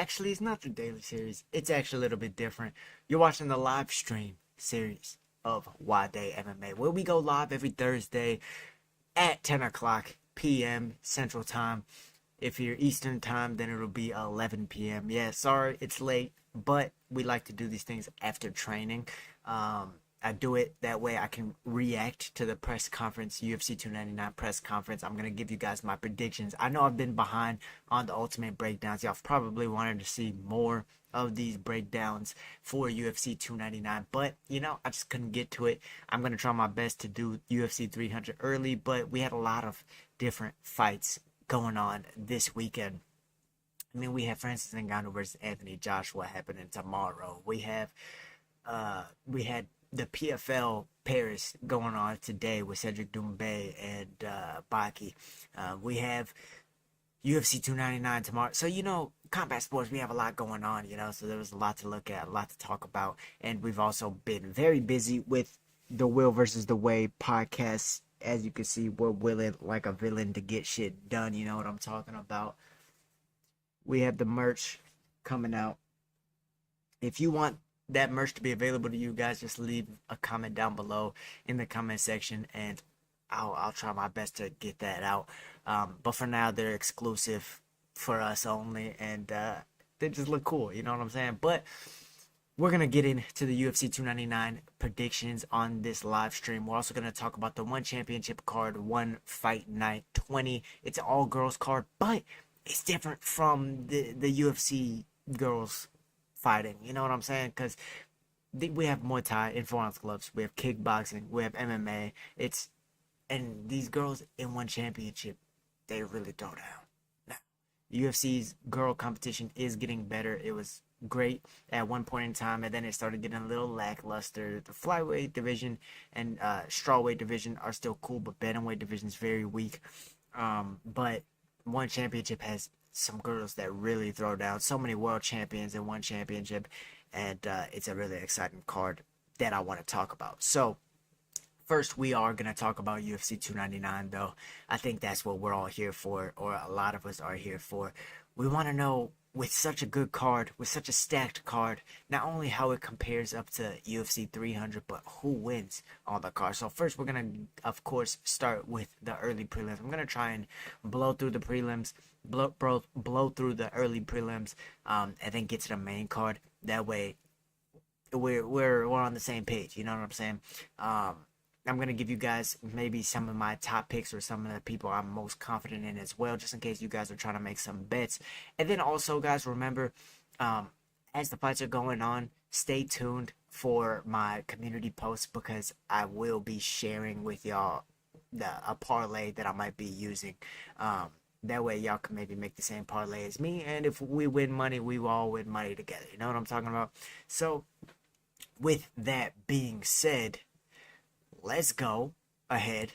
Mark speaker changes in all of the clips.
Speaker 1: actually, it's not the daily series. It's actually a little bit different. You're watching the live stream series of Nwadei MMA, where we go live every Thursday at 10 o'clock p.m. Central Time. If you're Eastern Time, then it'll be 11 p.m. Yeah, sorry, it's late, but we like to do these things after training. I do it that way I can react to the press conference, UFC 299 press conference. I'm going to give you guys my predictions. I know I've been behind on the Ultimate breakdowns. Y'all probably wanted to see more of these breakdowns for UFC 299, but I just couldn't get to it. I'm going to try my best to do UFC 300 early, but we had a lot of different fights going on this weekend. I mean, we have Francis Ngannou versus Anthony Joshua happening tomorrow. We had the PFL Paris going on today with Cedric Doumbé and Baki. We have UFC 299 tomorrow. So, combat sports, we have a lot going on, so there was a lot to look at, a lot to talk about. And we've also been very busy with the Will versus the Way podcast. As you can see, we're willing like a villain to get shit done. You know what I'm talking about. We have the merch coming out. If you want that merch to be available to you guys, just leave a comment down below in the comment section, and I'll try my best to get that out. But for now, they're exclusive for us only, and they just look cool. You know what I'm saying? But we're going to get into the UFC 299 predictions on this live stream. We're also going to talk about the one championship card, one fight night 20. It's an all girls card, but it's different from the UFC girls fighting. You know what I'm saying? Because we have Muay Thai in 4-ounce gloves. We have kickboxing. We have MMA. And these girls in one championship, they really throw down. Now, UFC's girl competition is getting better. It was great at one point in time, and then it started getting a little lackluster. The flyweight division and strawweight division are still cool, but bantamweight division is very weak. But one championship has some girls that really throw down. So many world champions in one championship, and it's a really exciting card that I want to talk about. So first, we are going to talk about UFC 299, though. I think that's what we're all here for, or a lot of us are here for. We want to know, with such a good card, with such a stacked card, not only how it compares up to UFC 300, but who wins on the card. So first, we're going to, of course, start with the early prelims. I'm going to try and blow through the prelims, blow through the early prelims, and then get to the main card. That way, we're on the same page. You know what I'm saying? I'm going to give you guys maybe some of my top picks or some of the people I'm most confident in as well, just in case you guys are trying to make some bets. And then also, guys, remember, as the fights are going on, stay tuned for my community posts, because I will be sharing with y'all a parlay that I might be using. That way y'all can maybe make the same parlay as me, and if we win money, we will all win money together. You know what I'm talking about? So, with that being said, let's go ahead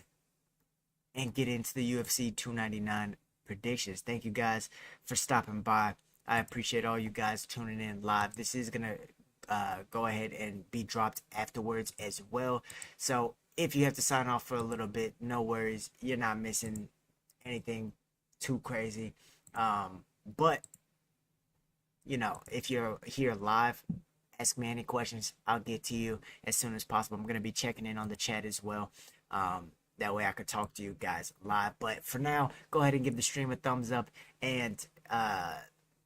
Speaker 1: and get into the UFC 299 predictions. Thank you guys for stopping by. I appreciate all you guys tuning in live. This is going to go ahead and be dropped afterwards as well. So if you have to sign off for a little bit, no worries. You're not missing anything too crazy. But, if you're here live, ask me any questions. I'll get to you as soon as possible. I'm going to be checking in on the chat as well. That way I could talk to you guys live. But for now, go ahead and give the stream a thumbs up and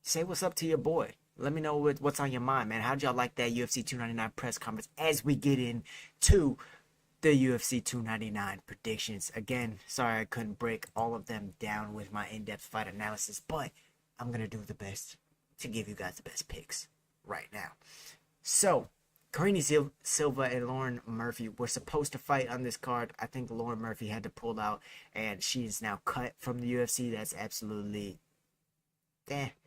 Speaker 1: say what's up to your boy. Let me know what's on your mind, man. How'd y'all like that UFC 299 press conference as we get into the UFC 299 predictions? Again, sorry I couldn't break all of them down with my in-depth fight analysis, but I'm going to do the best to give you guys the best picks right now. So, Karine Silva and Lauren Murphy were supposed to fight on this card. I think Lauren Murphy had to pull out, and she is now cut from the UFC. That's absolutely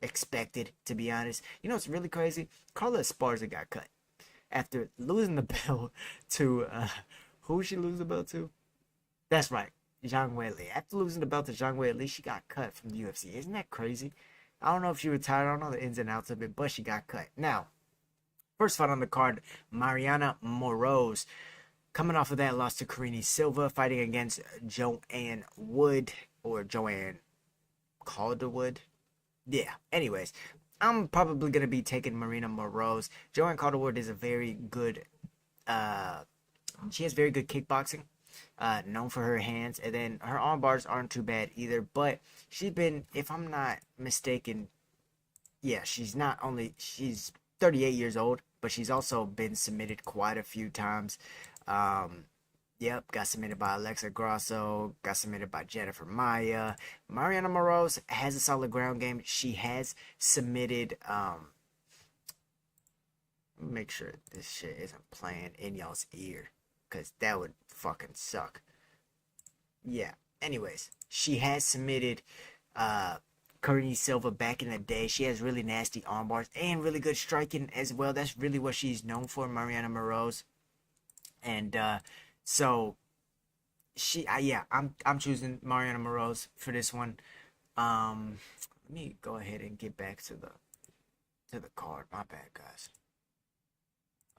Speaker 1: expected, to be honest. You know what's really crazy? Carla Esparza got cut after losing the belt to who she lose the belt to? That's right, Zhang Weili. After losing the belt to Zhang Weili, she got cut from the UFC. Isn't that crazy? I don't know if she retired. I don't know the ins and outs of it, but she got cut. Now, first fight on the card, Mariana Moroz, coming off of that loss to Karine Silva, fighting against Joanne Wood, or Joanne Calderwood. Yeah, anyways, I'm probably gonna be taking Marina Moroz. Joanne Calderwood is a very good. Uh, she has very good kickboxing. Known for her hands, and then her arm bars aren't too bad either. But she's been, if I'm not mistaken, yeah, she's 38 years old, but she's also been submitted quite a few times. Um, yep, got submitted by Alexa Grasso, got submitted by Jennifer Maya. Mariana Moroz has a solid ground game. She has submitted. Make sure this shit isn't playing in y'all's ear, cause that would fucking suck. Yeah. Anyways, she has submitted Courtney Silva back in the day. She has really nasty arm bars and really good striking as well. That's really what she's known for, Mariana Moroz. And so yeah, I'm choosing Mariana Moroz for this one. Let me go ahead and get back to the card. My bad, guys.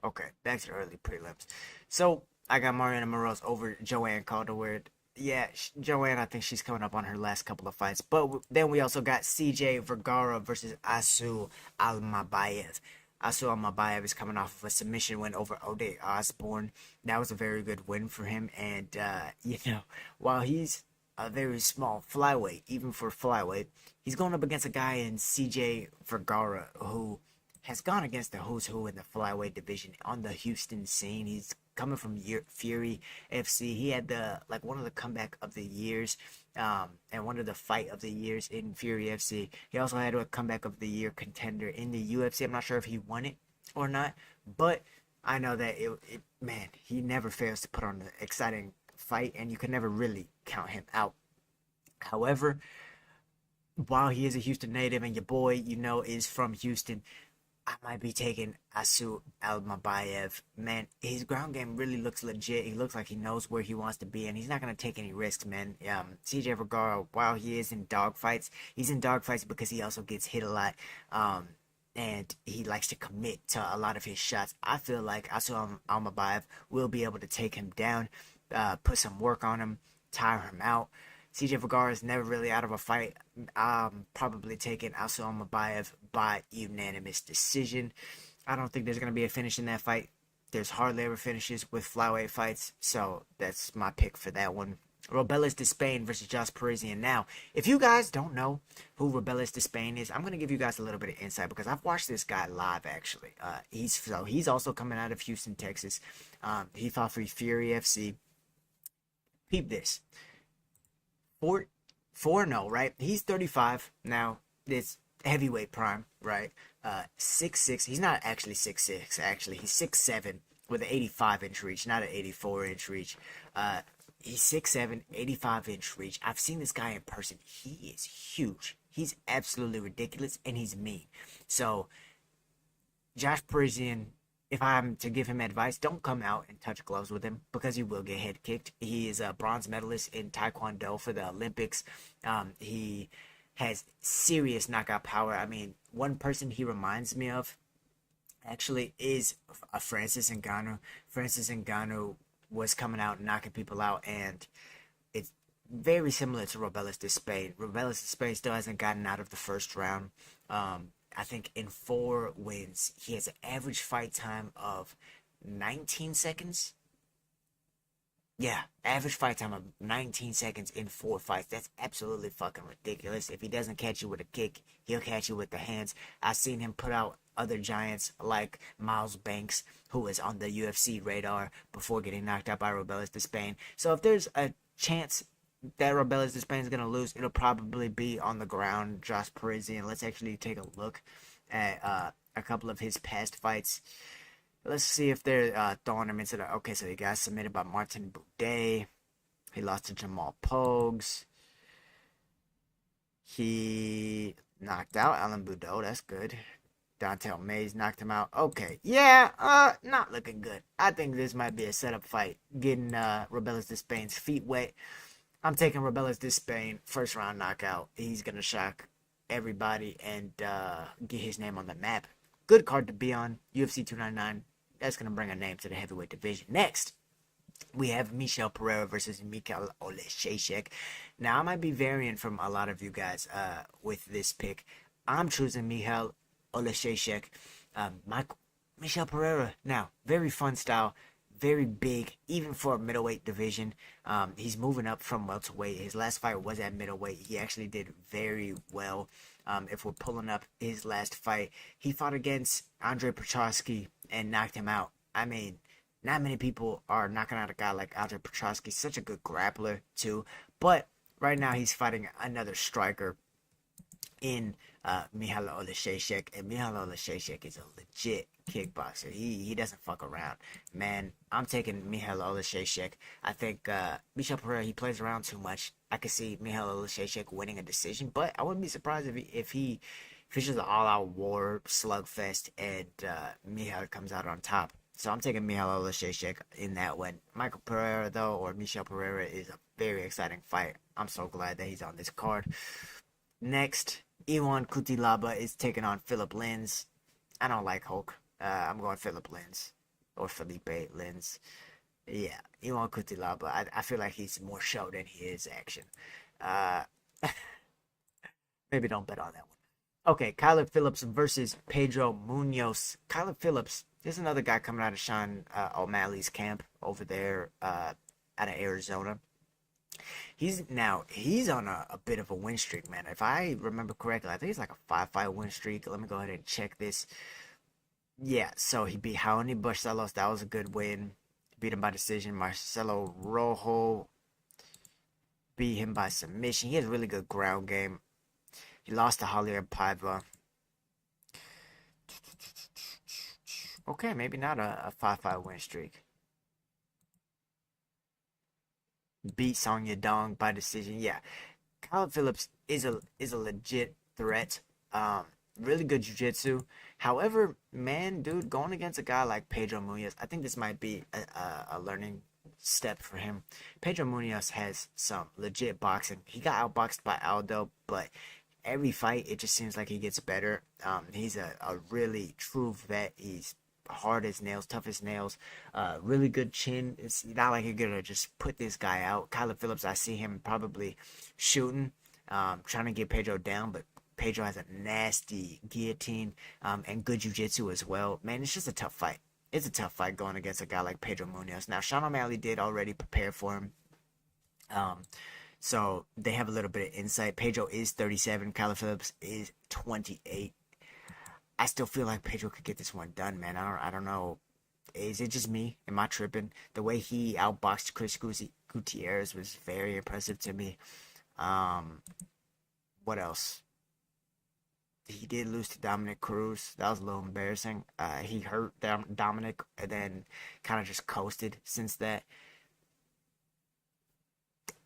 Speaker 1: Okay, back to the early prelims. So I got Mariana Moroz over Joanne Calderwood. Yeah, Joanne, I think she's coming up on her last couple of fights. But then we also got CJ Vergara versus Asu Almabayev. Asu Almabayev is coming off of a submission win over Ode Osborne. That was a very good win for him. And, while he's a very small flyweight, even for flyweight, he's going up against a guy in CJ Vergara who has gone against the who's who in the flyweight division on the Houston scene. He's coming from Fury FC. He had one of the comeback of the years, and one of the fight of the years in Fury FC. He also had a comeback of the year contender in the UFC. I'm not sure if he won it or not, but I know that man, he never fails to put on an exciting fight, and you can never really count him out. However, while he is a Houston native and your boy, is from Houston, I might be taking Asu Almabayev. Man, his ground game really looks legit. He looks like he knows where he wants to be, and he's not going to take any risks, man. CJ Vergara, while he is in dogfights, he's in dogfights because he also gets hit a lot, and he likes to commit to a lot of his shots. I feel like Asu Almabayev will be able to take him down, put some work on him, tire him out. CJ Vergara is never really out of a fight. I'm probably taking Asu Almabayev by unanimous decision. I don't think there's going to be a finish in that fight. There's hardly ever finishes with flyweight fights, so that's my pick for that one. Robelis Despain versus Josh Parisian. Now, if you guys don't know who Robelis Despain is, I'm going to give you guys a little bit of insight because I've watched this guy live, actually. He's also coming out of Houston, Texas. He fought for Fury FC. Peep this. 4-0, right? He's 35 now. It's heavyweight prime, right? 6'6". He's not actually 6'6". Actually, he's 6'7" with an 85-inch reach, not an 84-inch reach. He's 6'7", 85-inch reach. I've seen this guy in person. He is huge. He's absolutely ridiculous, and he's mean. So, Josh Parisian, if I'm to give him advice, don't come out and touch gloves with him because you will get head kicked. He is a bronze medalist in Taekwondo for the Olympics. He has serious knockout power. I mean, one person he reminds me of actually is Francis Ngannou. Francis Ngannou was coming out and knocking people out, and it's very similar to Robelis Despain. Robelis Despain still hasn't gotten out of the first round. I think in 4 wins, he has an average fight time of 19 seconds. Yeah, average fight time of 19 seconds in 4 fights. That's absolutely fucking ridiculous. If he doesn't catch you with a kick, he'll catch you with the hands. I've seen him put out other giants like Miles Banks, who was on the UFC radar before getting knocked out by Robelis Despain. So if there's a chance that Robelis Despain is going to lose, it'll probably be on the ground. Josh Parisian. Let's actually take a look at a couple of his past fights. Let's see if they're throwing him into the... Okay, so he got submitted by Martin Boudet. He lost to Jamal Pogues. He knocked out Alan Boudreaux. That's good. Dontel Mays knocked him out. Okay. Yeah, not looking good. I think this might be a setup fight. Getting Robelis Despain's feet wet. I'm taking Robelis Despain. First round knockout. He's going to shock everybody and get his name on the map. Good card to be on. UFC 299. That's going to bring a name to the heavyweight division. Next, we have Michel Pereira versus Mikhail Oleszejczyk. Now, I might be varying from a lot of you guys with this pick. I'm choosing Mikhail Oleszejczyk. Michael Michel Pereira. Now, very fun style, very big, even for a middleweight division. He's moving up from welterweight. His last fight was at middleweight. He actually did very well. If we're pulling up his last fight, he fought against Andre Petroski and knocked him out. I mean, not many people are knocking out a guy like Andre Petroski. Such a good grappler too. But right now he's fighting another striker in Michal Oleszejczyk, and Michal Oleszejczyk is a legit kickboxer. He doesn't fuck around, man. I'm taking Michal Oleszejczyk. I think Michel Pereira, he plays around too much. I could see Michal Oleszejczyk winning a decision, but I wouldn't be surprised if it's just an all-out war slugfest and Michal comes out on top. So I'm taking Michal Oleszejczyk in that one. Michael Pereira though, or Michel Pereira, is a very exciting fight. I'm so glad that he's on this card. Next, Iwan Cutelaba is taking on Philip Lins. I don't like Hulk. I'm going Philip Lins or Felipe Lins. Yeah, Iwan Cutelaba. I feel like he's more show than he is action. Uh, maybe don't bet on that one. Okay, Kyler Phillips versus Pedro Munoz. Kyler Phillips is another guy coming out of Sean O'Malley's camp over there out of Arizona. He's on a bit of a win streak, man. If I remember correctly, I think he's like a 5-5 win streak. Let me go ahead and check this. Yeah, so he beat Raoni Barcelos. That was a good win. Beat him by decision. Marcelo Rojo beat him by submission. He has a really good ground game. He lost to Javier Paiva. Okay, maybe not a 5-5 win streak. Beat Song Yadong by decision. Yeah, Kyle Phillips is a legit threat. Really good jiu-jitsu. However, man, dude, going against a guy like Pedro Munoz, I think this might be a learning step for him. Pedro Munoz has some legit boxing. He got outboxed by Aldo, but every fight it just seems like he gets better. He's a really true vet. He's hard as nails, tough as nails, really good chin. It's not like you're gonna just put this guy out. Kyler Phillips, I see him probably shooting, trying to get Pedro down, but Pedro has a nasty guillotine and good jiu-jitsu as well. Man, it's just a tough fight. It's a tough fight going against a guy like Pedro Munoz. Now, Sean O'Malley did already prepare for him. So they have a little bit of insight. Pedro is 37. Kyler Phillips is 28. I still feel like Pedro could get this one done, man. I don't know. Is it just me? Am I tripping? The way he outboxed Chris Gutierrez was very impressive to me. What else? He did lose to Dominic Cruz. That was a little embarrassing. He hurt Dominic and then kind of just coasted since that.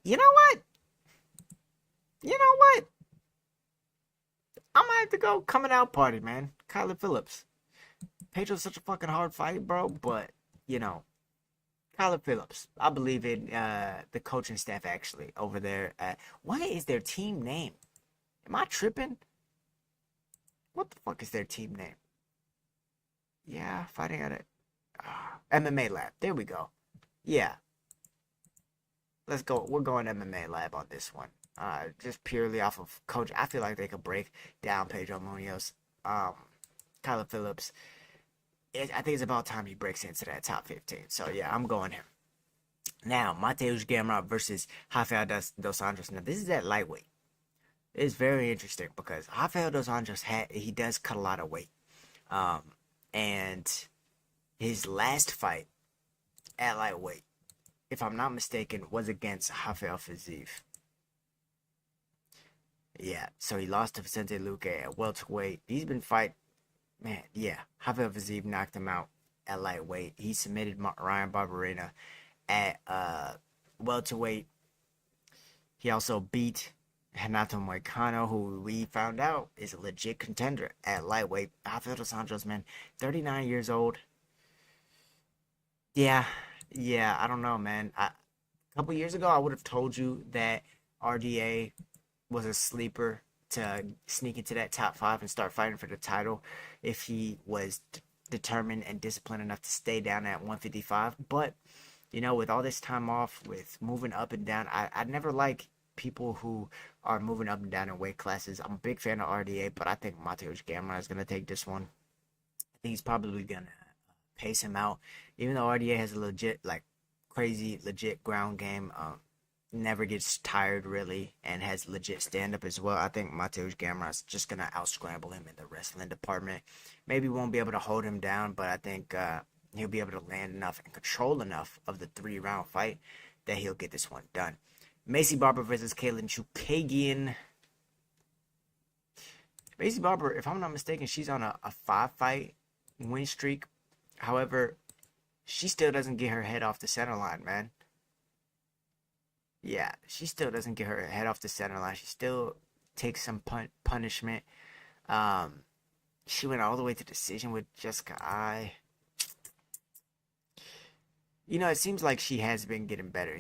Speaker 1: You know what? You know what? I might have to go coming out party, man. Kyler Phillips. Pedro's such a fucking hard fight, bro. But, Kyler Phillips. I believe in the coaching staff, actually, over there. What is their team name? Am I tripping? What the fuck is their team name? Yeah, fighting at it. MMA Lab. There we go. Yeah. Let's go. We're going MMA Lab on this one. Just purely off of coach. I feel like they could break down Pedro Munoz. Kyler Phillips. I think it's about time he breaks into that top 15. So, yeah, I'm going him. Now, Mateusz Gamrot versus Rafael dos Anjos. Now, this is at lightweight. It's very interesting because Rafael dos Anjos he does cut a lot of weight. And his last fight at lightweight, if I'm not mistaken, was against Rafael Fiziev. Yeah, so he lost to Vicente Luque at welterweight. He's been fighting, man, yeah. Rafael Fiziev knocked him out at lightweight. He submitted Ryan Barberena at welterweight. He also beat Renato Moicano, who we found out is a legit contender at lightweight. Rafael dos Anjos, man, 39 years old. Yeah, I don't know, man. A couple years ago, I would have told you that RDA was a sleeper to sneak into that top 5 and start fighting for the title if he was determined and disciplined enough to stay down at 155. But, with all this time off, with moving up and down, I never like people who are moving up and down in weight classes. I'm a big fan of RDA, but I think Mateusz Gamrot is gonna take this one. I think he's probably gonna pace him out, even though RDA has a legit, like, crazy, legit ground game. Never gets tired really, and has legit stand up as well. I think Mateusz Gamrot's just gonna out scramble him in the wrestling department. Maybe won't be able to hold him down, but I think he'll be able to land enough and control enough of the 3 round fight that he'll get this one done. Macy Barber versus Katlyn Chookagian. Macy Barber, if I'm not mistaken, she's on a 5 fight win streak. However, she still doesn't get her head off the center line, man. Yeah, she still doesn't get her head off the center line. She still takes some punishment. Um, she went all the way to decision with Jessica I. It seems like she has been getting better.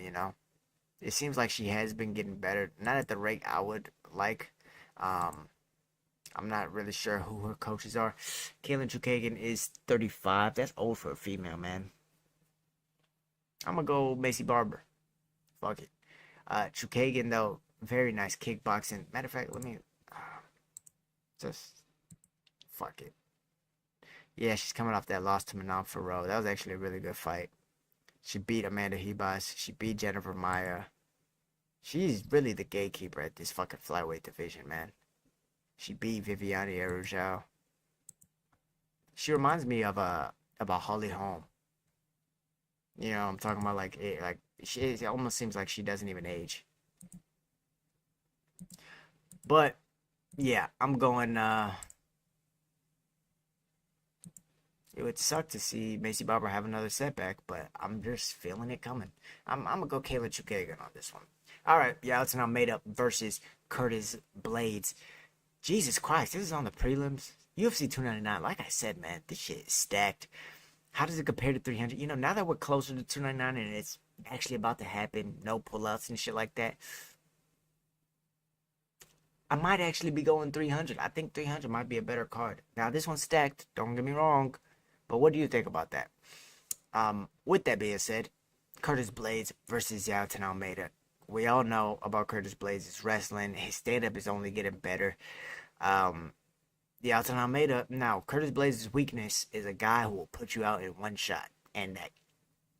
Speaker 1: It seems like she has been getting better. Not at the rate I would like. Um, I'm not really sure who her coaches are. Katlyn Chookagian is 35. That's old for a female, man. I'm gonna go Macy Barber. Fuck it. Chookagian, though, very nice kickboxing. Matter of fact, let me just fuck it. Yeah, she's coming off that loss to Manon Farrow. That was actually a really good fight. She beat Amanda Hebas. She beat Jennifer Maya. She's really the gatekeeper at this fucking flyweight division, man. She beat Viviane Araujo. She reminds me of about Holly Holm. I'm talking about like it almost seems like she doesn't even age. But yeah, I'm going. It would suck to see Macy Barber have another setback, but I'm just feeling it coming. I'm gonna go Katlyn Chookagian on this one. All right, Yalcin Almeida versus Curtis Blades. Jesus Christ, this is on the prelims. UFC 299. Like I said, man, this shit is stacked. How does it compare to 300? Now that we're closer to 299 and it's actually about to happen, no pullouts and shit like that, I might actually be going 300. I think 300 might be a better card. Now, this one's stacked. Don't get me wrong. But what do you think about that? With that being said, Curtis Blades versus Yalcin Almeida. We all know about Curtis Blades' wrestling. His stand-up is only getting better. Yalcin Almeida, now, Curtis Blades' weakness is a guy who will put you out in one shot. And that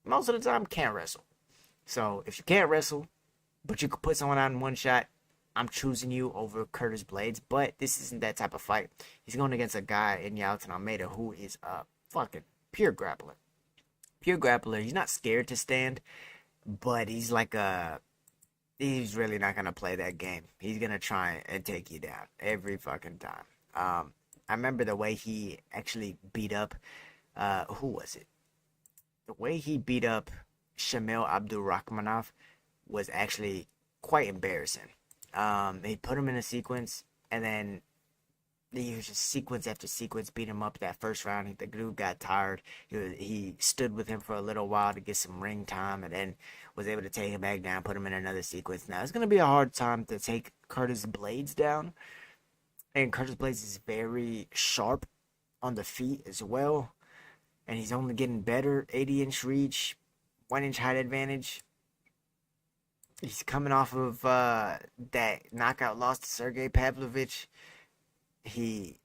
Speaker 1: most of the time can't wrestle. So, if you can't wrestle, but you could put someone out in one shot, I'm choosing you over Curtis Blades. But this isn't that type of fight. He's going against a guy in Yalcin Almeida who is a fucking pure grappler. Pure grappler. He's not scared to stand, but he's really not going to play that game. He's going to try and take you down every fucking time. I remember the way he actually beat up, who was it? The way he beat up Shamil Abdurakhmanov was actually quite embarrassing. He put him in a sequence, and then he was just sequence after sequence beat him up that first round. The dude got tired. He stood with him for a little while to get some ring time, and then was able to take him back down, put him in another sequence. Now, it's going to be a hard time to take Curtis Blades down, and Curtis Blades is very sharp on the feet as well, and he's only getting better. 80-inch reach, 1-inch height advantage. He's coming off of that knockout loss to Sergey Pavlovich. He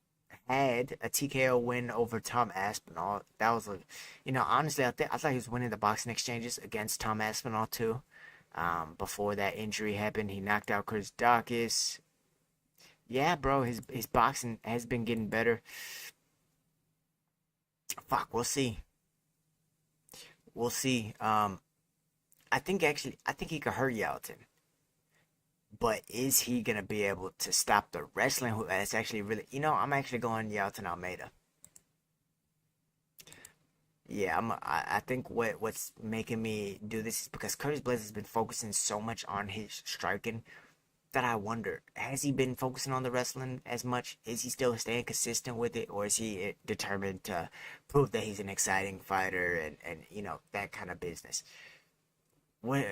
Speaker 1: had a TKO win over Tom Aspinall. That was honestly, I thought he was winning the boxing exchanges against Tom Aspinall too. Before that injury happened, he knocked out Chris Dawkins. Yeah, bro, his boxing has been getting better. Fuck, we'll see. We'll see. I think he could hurt Yalcin. But is he gonna be able to stop the wrestling? That's actually really, I'm actually going Yalcin Almeida. Yeah, I think what's making me do this is because Curtis Blades has been focusing so much on his striking that I wonder, has he been focusing on the wrestling as much? Is he still staying consistent with it, or is he determined to prove that he's an exciting fighter and that kind of business? When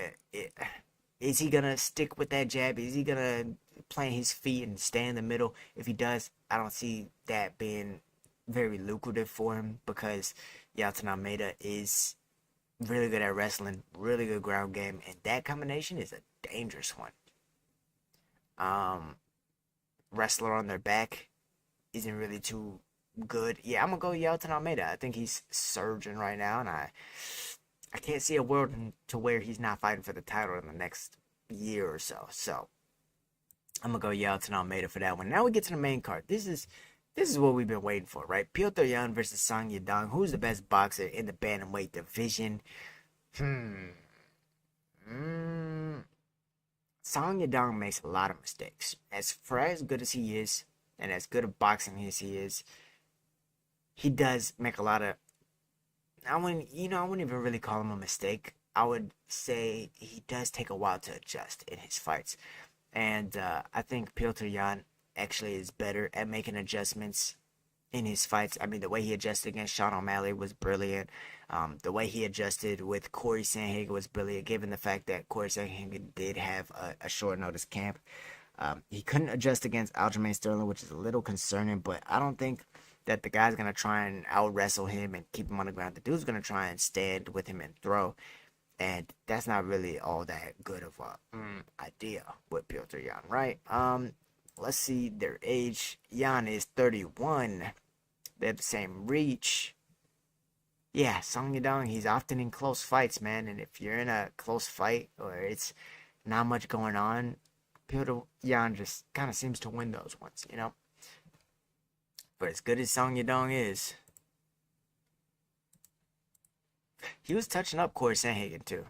Speaker 1: is he gonna stick with that jab? Is he gonna plant his feet and stay in the middle? If he does, I don't see that being very lucrative for him because Yalcin Almeida is really good at wrestling, really good ground game, and that combination is a dangerous one. um, wrestler on their back isn't really too good. Yeah, I'm gonna go Yelton Almeida. I think he's surging right now, and I can't see a world to where he's not fighting for the title in the next year or so. So I'm gonna go Yelton Almeida for that one. Now we get to the main card. This is what we've been waiting for, right? Piotr Yan versus Song Yadong. Who's the best boxer in the bantamweight division? Hmm. Mm. Song Yadong makes a lot of mistakes. For as good as he is, and as good of boxing as he is, he does make a lot of. I wouldn't even really call him a mistake. I would say he does take a while to adjust in his fights. And I think Piotr Jan actually is better at making adjustments in his fights. I mean, the way he adjusted against Sean O'Malley was brilliant. The way he adjusted with Corey Sandhagen was brilliant, given the fact that Corey Sandhagen did have a short notice camp. He couldn't adjust against Aljamain Sterling, which is a little concerning, but I don't think that the guy's going to try and out wrestle him and keep him on the ground. The dude's going to try and stand with him and throw. And that's not really all that good of a idea with Piotr Jan, right? Let's see their age. Jan is 31. They have the same reach. Yeah, Song Yadong, he's often in close fights, man. And if you're in a close fight or it's not much going on, Piotr Jan just kind of seems to win those ones, you know? But as good as Song Yadong is, he was touching up Corey Sandhagen too.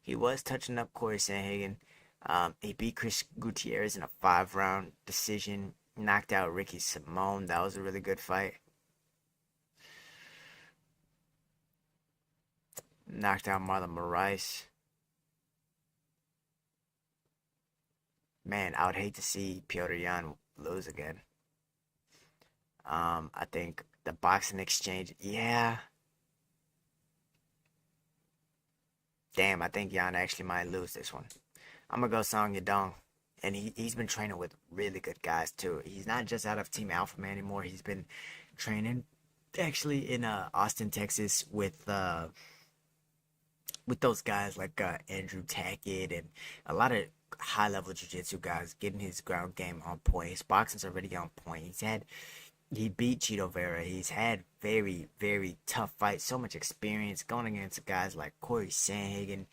Speaker 1: He was touching up Corey Sandhagen. He beat Chris Gutierrez in a 5-round decision. Knocked out Ricky Simone. That was a really good fight. Knocked out Marlon Moraes. Man, I would hate to see Piotr Jan lose again. I think the boxing exchange, yeah. Damn, I think Jan actually might lose this one. I'm gonna go Song Yadong. And he's been training with really good guys too. He's not just out of Team Alpha Man anymore. He's been training actually in Austin, Texas with those guys like Andrew Tackett and a lot of high level jiu-jitsu guys, getting his ground game on point. His boxing's already on point. He beat Cheeto Vera. He's had very, very tough fights, so much experience going against guys like Corey Sandhagen.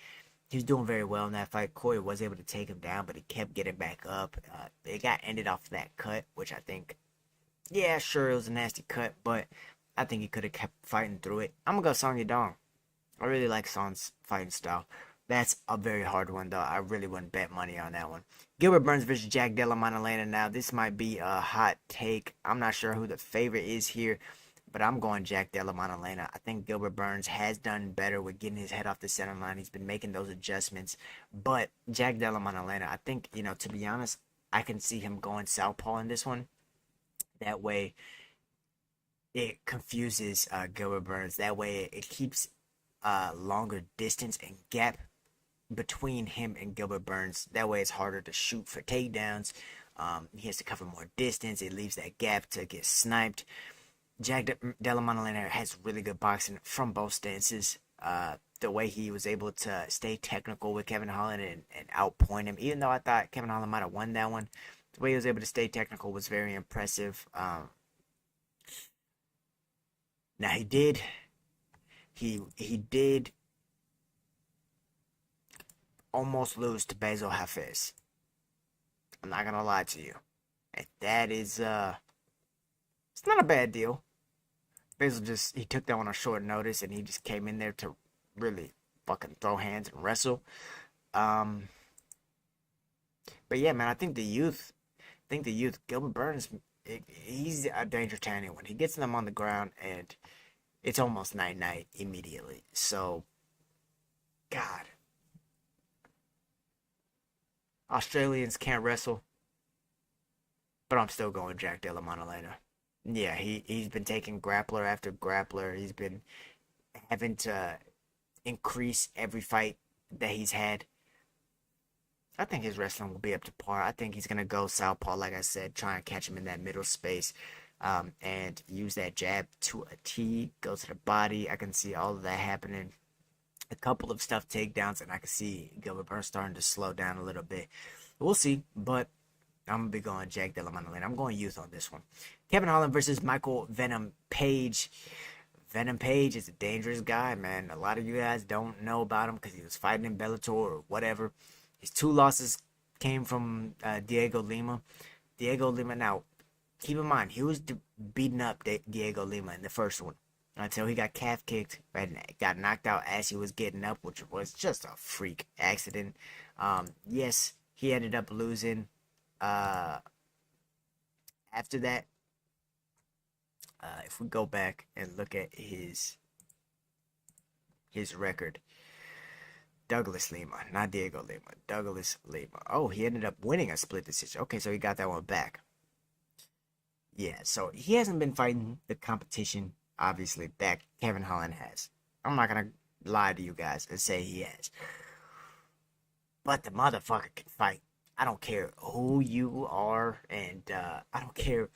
Speaker 1: He was doing very well in that fight. Corey was able to take him down, but he kept getting back up. It got ended off that cut, which I think, yeah, sure, it was a nasty cut, but I think he could have kept fighting through it. I'm going to go Song Yadong. I really like Song's fighting style. That's a very hard one, though. I really wouldn't bet money on that one. Gilbert Burns versus Jack Della Maddalena. Now, this might be a hot take. I'm not sure who the favorite is here, but I'm going Jack Della Maddalena. I think Gilbert Burns has done better with getting his head off the center line. He's been making those adjustments. But Jack Della Maddalena, I think, to be honest, I can see him going southpaw in this one. That way, it confuses Gilbert Burns. That way, it keeps longer distance and gap between him and Gilbert Burns. That way it's harder to shoot for takedowns. He has to cover more distance. It leaves that gap to get sniped. Jack Della Maddalena has really good boxing from both stances. The way he was able to stay technical with Kevin Holland and outpoint him, even though I thought Kevin Holland might have won that one, the way he was able to stay technical was very impressive. Now he did almost lose to Bezo Hafez. I'm not gonna lie to you. And that is it's not a bad deal. Bezo he took that one on short notice and he just came in there to really fucking throw hands and wrestle. But yeah, man, I think the youth, Gilbert Burns, he's a danger to anyone. He gets them on the ground and it's almost night immediately. So, God, Australians can't wrestle, but I'm still going Jack Della Maddalena. Yeah, he's been taking grappler after grappler. He's been having to increase every fight that he's had. I think his wrestling will be up to par. I think he's gonna go southpaw, like I said, try and catch him in that middle space, and use that jab to a T. Go to the body. I can see all of that happening. A couple of stuff takedowns, and I can see Gilbert Burns starting to slow down a little bit. We'll see, but I'm gonna be going Jack Della Maddalena. I'm going youth on this one. Kevin Holland versus Michael Venom Page. Venom Page is a dangerous guy, man. A lot of you guys don't know about him because he was fighting in Bellator or whatever. His two losses came from Diego Lima. Diego Lima. Now, keep in mind, he was beating up Diego Lima in the first one until he got calf kicked and got knocked out as he was getting up, which was just a freak accident. Yes, he ended up losing. Uh, After that, if we go back and look at his record, Douglas Lima, not Diego Lima, Douglas Lima. Oh, he ended up winning a split decision. Okay, so he got that one back. Yeah, so he hasn't been fighting the competition, obviously, that Kevin Holland has. I'm not gonna lie to you guys and say he has. But the motherfucker can fight. I don't care who you are, and I don't care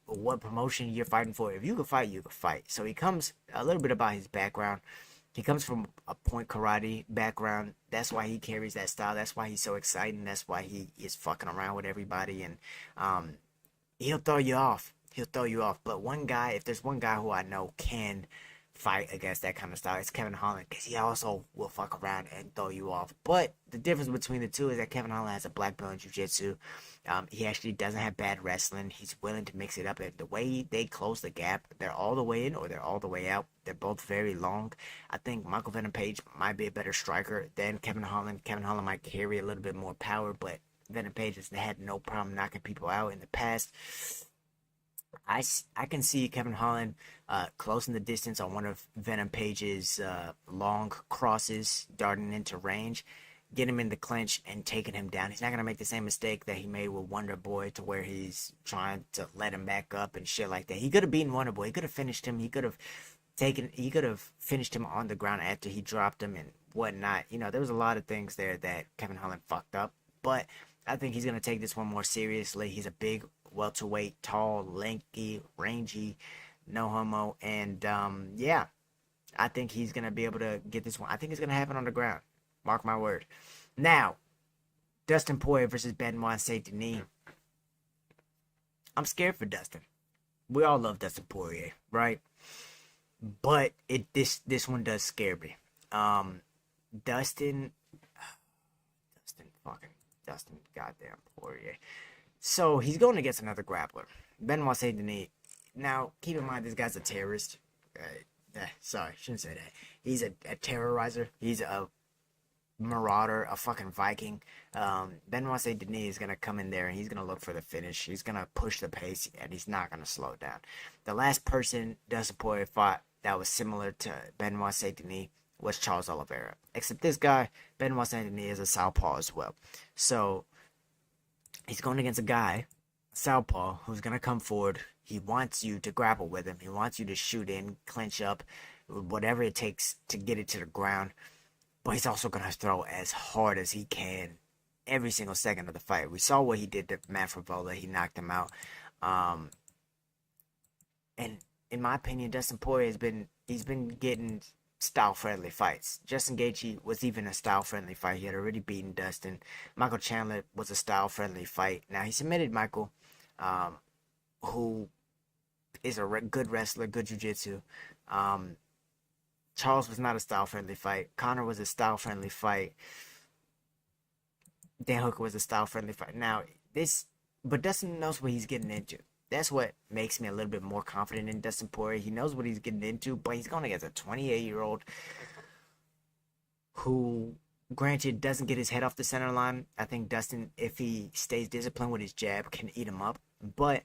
Speaker 1: what promotion you're fighting for. If you can fight, you can fight. So he comes a little bit about his background. He comes from a point karate background. That's why he carries that style. That's why he's so exciting. That's why he is fucking around with everybody. And he'll throw you off. He'll throw you off. But one guy, if there's one guy who I know can fight against that kind of style, it's Kevin Holland, because he also will fuck around and throw you off. But the difference between the two is that Kevin Holland has a black belt in jiu-jitsu. He actually doesn't have bad wrestling. He's willing to mix it up. And the way they close the gap, they're all the way in or they're all the way out. They're both very long. I think Michael Venom Page might be a better striker than Kevin Holland. Kevin Holland might carry a little bit more power, but Venom Page has had no problem knocking people out in the past. I can see Kevin Holland closing the distance on one of Venom Page's long crosses, darting into range, get him in the clinch and taking him down. He's not gonna make the same mistake that he made with Wonder Boy, to where he's trying to let him back up and shit like that. He could have beaten Wonder Boy. He could have finished him. He could have finished him on the ground after he dropped him and whatnot. You know, there was a lot of things there that Kevin Holland fucked up, but I think he's gonna take this one more seriously. He's a big welterweight, tall, lanky, rangy, no homo, and yeah, I think he's gonna be able to get this one. I think it's gonna happen on the ground. Mark my word. Now, Dustin Poirier versus Benoit Saint Denis. I'm scared for Dustin. We all love Dustin Poirier, right? But this one does scare me. Um, Dustin, Dustin fucking Dustin, goddamn Poirier. So he's going against another grappler, Benoit Saint Denis. Now, keep in mind, this guy's a terrorist. Sorry, shouldn't say that. He's a terrorizer. He's a marauder, a fucking Viking. Benoit Saint Denis is gonna come in there and he's gonna look for the finish. He's gonna push the pace and he's not gonna slow down. The last person Dustin Poirier fought that was similar to Benoit Saint Denis was Charles Oliveira. Except this guy, Benoit Saint Denis, is a southpaw as well. So he's going against a guy, southpaw, who's gonna come forward. He wants you to grapple with him. He wants you to shoot in, clinch up, whatever it takes to get it to the ground. But he's also gonna throw as hard as he can every single second of the fight. We saw what he did to Matt Favola. He knocked him out. Um, and in my opinion, Dustin Poirier he's been getting style friendly fights. Justin Gaethje was even a style friendly fight. He had already beaten Dustin. Michael Chandler was a style friendly fight. Now he submitted Michael, who is a good wrestler, good jiu-jitsu. Charles was not a style friendly fight. Connor was a style friendly fight. Dan Hooker was a style friendly fight. Now but Dustin knows what he's getting into. That's what makes me a little bit more confident in Dustin Poirier. He knows what he's getting into, but he's going against a 28-year-old who, granted, doesn't get his head off the center line. I think Dustin, if he stays disciplined with his jab, can eat him up. But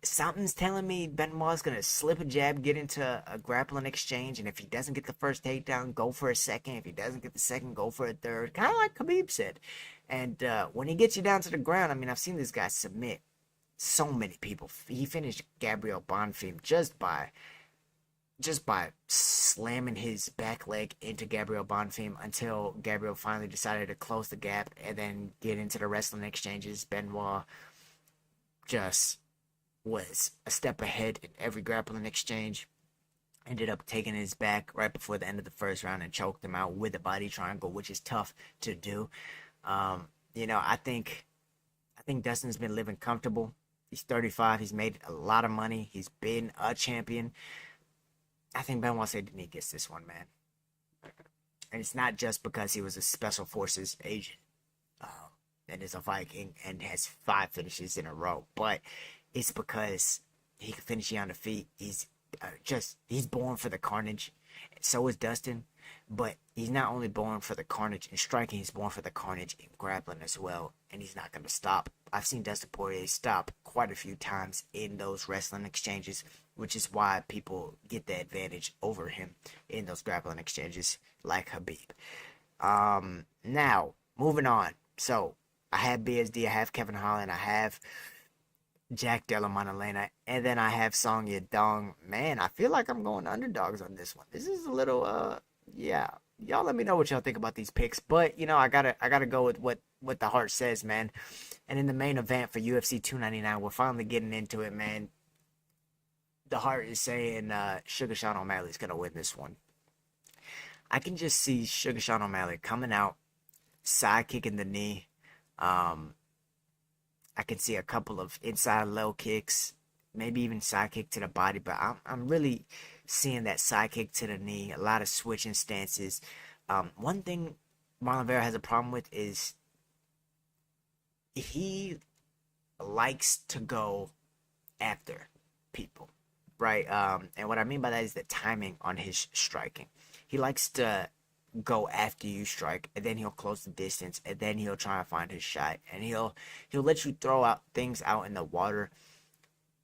Speaker 1: something's telling me Benoit's going to slip a jab, get into a grappling exchange, and if he doesn't get the first takedown, go for a second. If he doesn't get the second, go for a third. Kind of like Khabib said. And when he gets you down to the ground, I mean, I've seen this guy submit so many people. He finished Gabriel Bonfim just by slamming his back leg into Gabriel Bonfim until Gabriel finally decided to close the gap and then get into the wrestling exchanges. Benoit just was a step ahead in every grappling exchange. Ended up taking his back right before the end of the first round and choked him out with a body triangle, which is tough to do. I think Dustin's been living comfortable. He's 35. He's made a lot of money. He's been a champion. I think Benoit Saint Denis gets this one, man. And it's not just because he was a special forces agent and is a Viking and has 5 finishes in a row, but it's because he can finish you on the feet. He's born for the carnage. So is Dustin, but he's not only born for the carnage in striking, he's born for the carnage in grappling as well, and he's not going to stop. I've seen Dustin Poirier stop quite a few times in those wrestling exchanges, which is why people get the advantage over him in those grappling exchanges, like Habib. Now moving on. So I have BSD, I have Kevin Holland, I have Jack Della Maddalena, and then I have Song Yadong. Man, I feel like I'm going underdogs on this one. This is a little yeah. Y'all let me know what y'all think about these picks. But I gotta go with what the heart says, man. And in the main event for UFC 299, we're finally getting into it, man. The heart is saying Sugar Sean O'Malley's gonna win this one. I can just see Sugar Sean O'Malley coming out, side kicking the knee. Um, I can see a couple of inside low kicks, maybe even side kick to the body, but I'm really seeing that side kick to the knee, a lot of switching stances. One thing Marlon Vera has a problem with is he likes to go after people, right? And what I mean by that is the timing on his striking. He likes to go after you strike, and then he'll close the distance, and then he'll try and find his shot, and he'll let you throw out things out in the water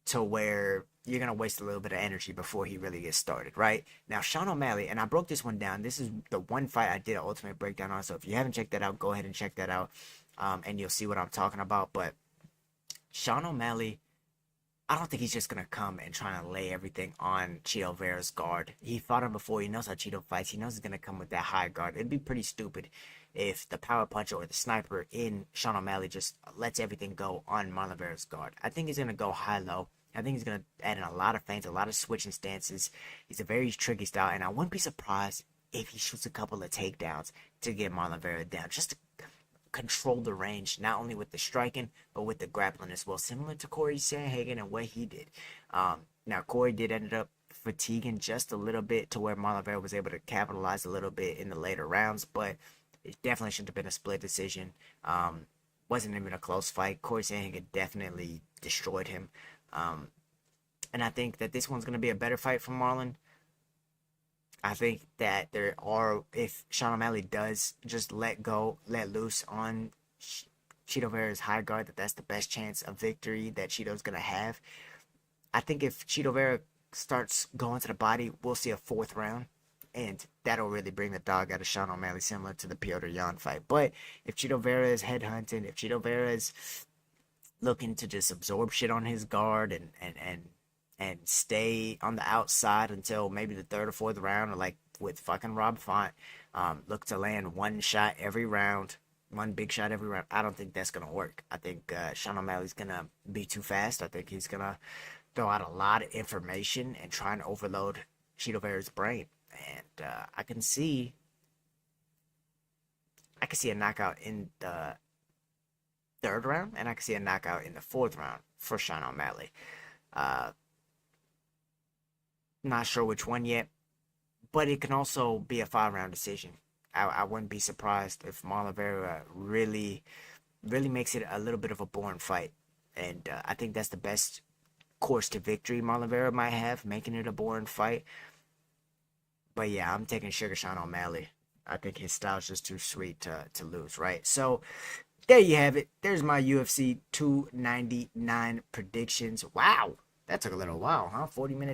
Speaker 1: to where you're gonna waste a little bit of energy before he really gets started, right? Now, Sean O'Malley, and I broke this one down. This is the one fight I did an ultimate breakdown on. So if you haven't checked that out, go ahead and check that out, and you'll see what I'm talking about. But Sean O'Malley, I don't think he's just gonna come and try to lay everything on Cheeto Vera's guard. He fought him before. He knows how Cheeto fights. He knows he's gonna come with that high guard. It'd be pretty stupid if the power puncher or the sniper in Sean O'Malley just lets everything go on Marlon Vera's guard. I think he's gonna go high low. I think he's gonna add in a lot of feints, a lot of switching stances. He's a very tricky style, and I wouldn't be surprised if he shoots a couple of takedowns to get Marlon Vera down, just to control the range, not only with the striking, but with the grappling as well, similar to Corey Sandhagen and what he did. Now, Corey did end up fatiguing just a little bit to where Marlon Vera was able to capitalize a little bit in the later rounds, but it definitely shouldn't have been a split decision. Wasn't even a close fight. Corey Sandhagen definitely destroyed him. And I think that this one's going to be a better fight for Marlon. I think that if Sean O'Malley does just let loose on Cheeto Vera's high guard, that's the best chance of victory that Cheeto's going to have. I think if Cheeto Vera starts going to the body, we'll see a fourth round, and that'll really bring the dog out of Sean O'Malley, similar to the Piotr Jan fight. But if Cheeto Vera is headhunting, if Cheeto Vera is looking to just absorb shit on his guard and stay on the outside until maybe the third or fourth round, or like with fucking Rob Font, look to land one shot every round, one big shot every round. I don't think that's gonna work. I think Sean O'Malley's gonna be too fast. I think he's gonna throw out a lot of information and try and overload Cheeto Vera's brain. And I can see a knockout in the third round, and I can see a knockout in the fourth round for Sean O'Malley. Not sure which one yet, but it can also be a 5-round decision. I wouldn't be surprised if Marlon Vera really makes it a little bit of a boring fight. And I think that's the best course to victory Marlon Vera might have, making it a boring fight. But yeah, I'm taking Sugar Sean O'Malley. I think his style's just too sweet to lose, right? So there you have it. There's my UFC 299 predictions. Wow, that took a little while, huh? 40 minutes.